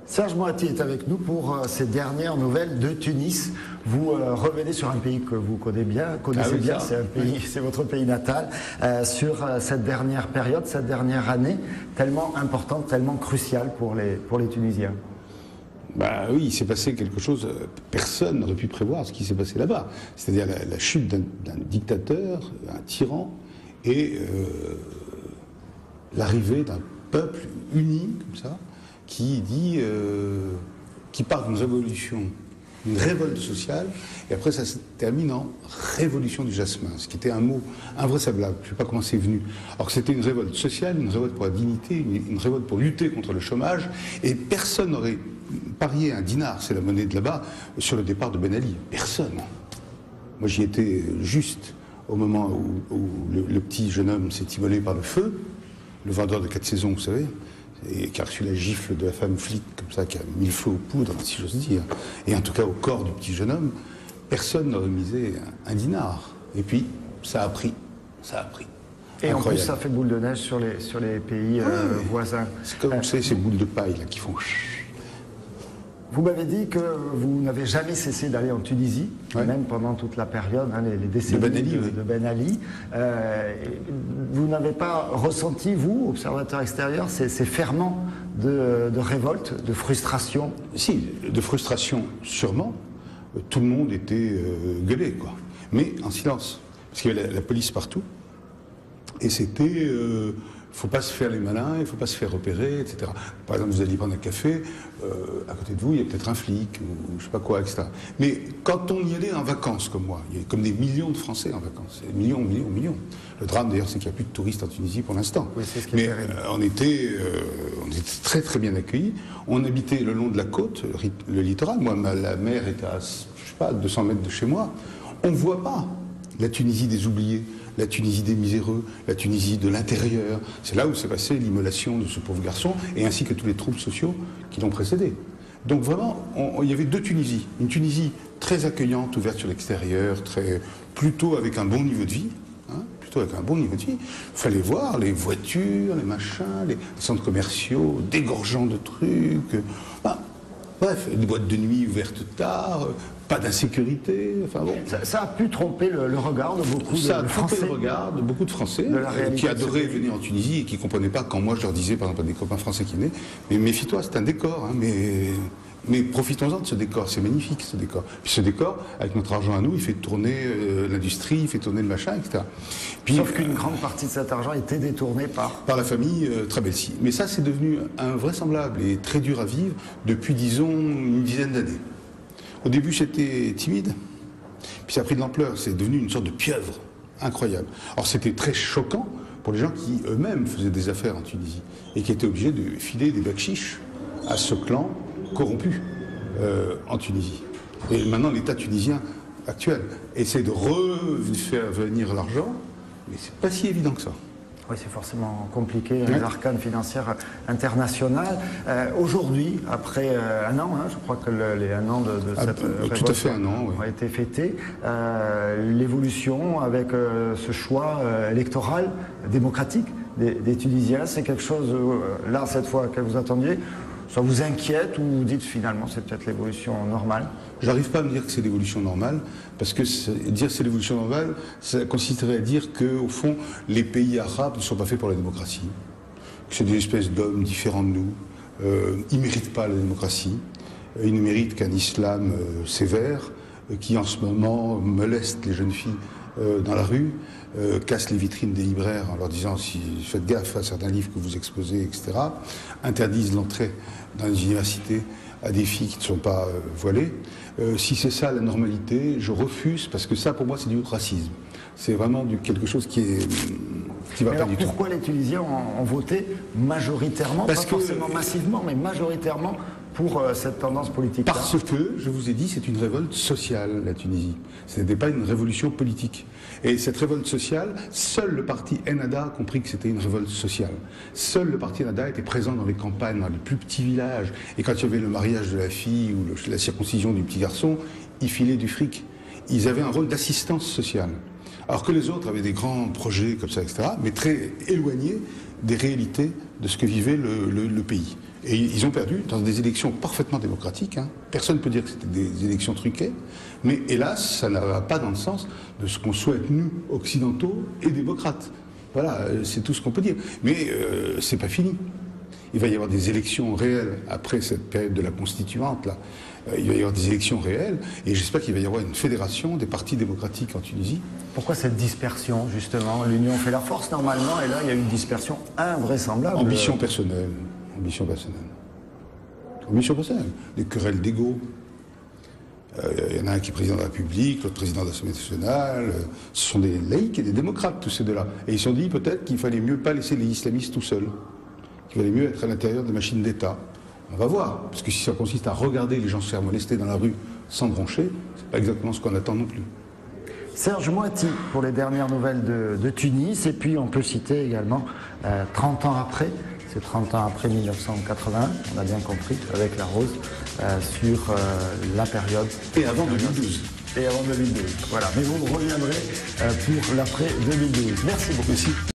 Serge Moati est avec nous pour ces dernières nouvelles de Tunis. Vous revenez sur un pays que vous connaissez bien, c'est votre pays natal, sur cette dernière période, cette dernière année, tellement importante, tellement cruciale pour les Tunisiens. Bah oui, il s'est passé quelque chose, personne n'aurait pu prévoir ce qui s'est passé là-bas. C'est-à-dire la chute d'un dictateur, un tyran, et l'arrivée d'un peuple uni, comme ça, qui part d'une révolution, une révolte sociale, et après ça se termine en révolution du jasmin, ce qui était un mot invraisemblable. Je ne sais pas comment c'est venu. Alors que c'était une révolte sociale, une révolte pour la dignité, une révolte pour lutter contre le chômage, et personne n'aurait parié un dinar, c'est la monnaie de là-bas, sur le départ de Ben Ali. Personne. Moi j'y étais juste au moment où le petit jeune homme s'est immolé par le feu, le vendeur de 4 saisons, vous savez, et qui a reçu la gifle de la femme flic, comme ça, qui a mis le feu aux poudres, si j'ose dire, et en tout cas au corps du petit jeune homme, personne n'aurait misé un dinar. Et puis, ça a pris. Et incroyable. En plus, ça fait boule de neige sur les pays voisins. C'est comme, vous savez, ces boules de paille là, qui font... Vous m'avez dit que vous n'avez jamais cessé d'aller en Tunisie, même pendant toute la période, les décennies de Ben Ali. Vous n'avez pas ressenti, vous, observateur extérieur, ces ferments de révolte, de frustration? Si, de frustration, sûrement. Tout le monde était gueulé, quoi. Mais en silence. Parce qu'il y avait la police partout. Et c'était... faut pas se faire les malins, il faut pas se faire repérer, etc. Par exemple, vous allez prendre un café, à côté de vous, il y a peut-être un flic, ou je sais pas quoi, etc. Mais quand on y allait en vacances, comme moi, il y a comme des millions de Français en vacances, millions. Le drame, d'ailleurs, c'est qu'il n'y a plus de touristes en Tunisie pour l'instant. Oui, c'est ce qui Mais est terrible. on était très très bien accueillis. On habitait le long de la côte, le littoral. Moi, la mer était à, je sais pas, 200 mètres de chez moi. On ne voit pas la Tunisie des oubliés, la Tunisie des miséreux, la Tunisie de l'intérieur. C'est là où s'est passée l'immolation de ce pauvre garçon, et ainsi que tous les troubles sociaux qui l'ont précédé. Donc vraiment, il y avait deux Tunisies. Une Tunisie très accueillante, ouverte sur l'extérieur, plutôt avec un bon niveau de vie. Il fallait voir les voitures, les machins, les centres commerciaux, dégorgeants de trucs. Bref, des boîtes de nuit ouvertes tard, pas d'insécurité, enfin bon. Ça a pu tromper le regard de beaucoup de Français. Ça a trompé le regard de beaucoup de Français qui adoraient venir en Tunisie et qui ne comprenaient pas quand moi je leur disais, par exemple, à des copains français qui venaient, mais méfie-toi, c'est un décor, hein, mais profitons-en de ce décor, c'est magnifique ce décor. Puis ce décor, avec notre argent à nous, il fait tourner l'industrie, il fait tourner le machin, etc. Puis, sauf qu'une grande partie de cet argent était détournée par la famille Trabelsi. Mais ça, c'est devenu invraisemblable et très dur à vivre depuis, disons, une dizaine d'années. Au début, j'étais timide, puis ça a pris de l'ampleur, c'est devenu une sorte de pieuvre incroyable. Alors c'était très choquant pour les gens qui eux-mêmes faisaient des affaires en Tunisie et qui étaient obligés de filer des bakchiches à ce clan corrompu en Tunisie. Et maintenant, l'État tunisien actuel essaie de refaire venir l'argent, mais c'est pas si évident que ça. Oui, c'est forcément compliqué, les arcanes financières internationales. Aujourd'hui, après un an, je crois que les un an de cette tout à fait un an, a été fêté, l'évolution avec ce choix électoral démocratique des Tunisiens, c'est quelque chose, là, cette fois, que vous attendiez, ça vous inquiète ou vous dites finalement c'est peut-être l'évolution normale? J'arrive pas à me dire que c'est l'évolution normale, parce que dire c'est l'évolution normale, ça consisterait à dire qu'au fond, les pays arabes ne sont pas faits pour la démocratie, que c'est des espèces d'hommes différents de nous, ils ne méritent pas la démocratie, ils ne méritent qu'un islam sévère, qui en ce moment moleste les jeunes filles dans la rue, casse les vitrines des libraires en leur disant faites gaffe à certains livres que vous exposez, etc., interdisent l'entrée dans les universités à des filles qui ne sont pas voilées. Si c'est ça la normalité, je refuse, parce que ça pour moi c'est du racisme. C'est vraiment quelque chose qui va pas du tout. Pourquoi les Tunisiens ont voté majoritairement, pas forcément massivement, mais majoritairement pour cette tendance politique? Parce que, je vous ai dit, c'est une révolte sociale, la Tunisie. Ce n'était pas une révolution politique. Et cette révolte sociale, seul le parti Ennahda a compris que c'était une révolte sociale. Seul le parti Ennahda était présent dans les campagnes, dans les plus petits villages. Et quand il y avait le mariage de la fille ou la circoncision du petit garçon, ils filaient du fric. Ils avaient un rôle d'assistance sociale. Alors que les autres avaient des grands projets comme ça, etc., mais très éloignés des réalités de ce que vivait le pays. Et ils ont perdu dans des élections parfaitement démocratiques. Hein. Personne ne peut dire que c'était des élections truquées. Mais hélas, ça ne va pas dans le sens de ce qu'on souhaite, nous, occidentaux et démocrates. Voilà, c'est tout ce qu'on peut dire. Mais c'est pas fini. Il va y avoir des élections réelles après cette période de la constituante, là. Il va y avoir des élections réelles, et j'espère qu'il va y avoir une fédération des partis démocratiques en Tunisie. Pourquoi cette dispersion, justement? L'union fait la force, normalement, et là, il y a une dispersion invraisemblable. Ambition personnelle. Ambition personnelle. Ambition personnelle. Des querelles d'ego. Il y en a un qui est président de la République, l'autre président de l'Assemblée nationale. Ce sont des laïcs et des démocrates, tous ces deux-là. Et ils se sont dit peut-être qu'il fallait mieux pas laisser les islamistes tout seuls. Qu'il valait mieux être à l'intérieur des machines d'État. On va voir, parce que si ça consiste à regarder les gens se faire molester dans la rue sans broncher, c'est pas exactement ce qu'on attend non plus. Serge Moati pour les dernières nouvelles de Tunis, et puis on peut citer également 30 ans après, c'est 30 ans après 1981, on a bien compris, avec la rose, sur la période... Et avant 2012. Et avant 2012, voilà. Mais vous reviendrez pour l'après 2012. Merci beaucoup. Merci.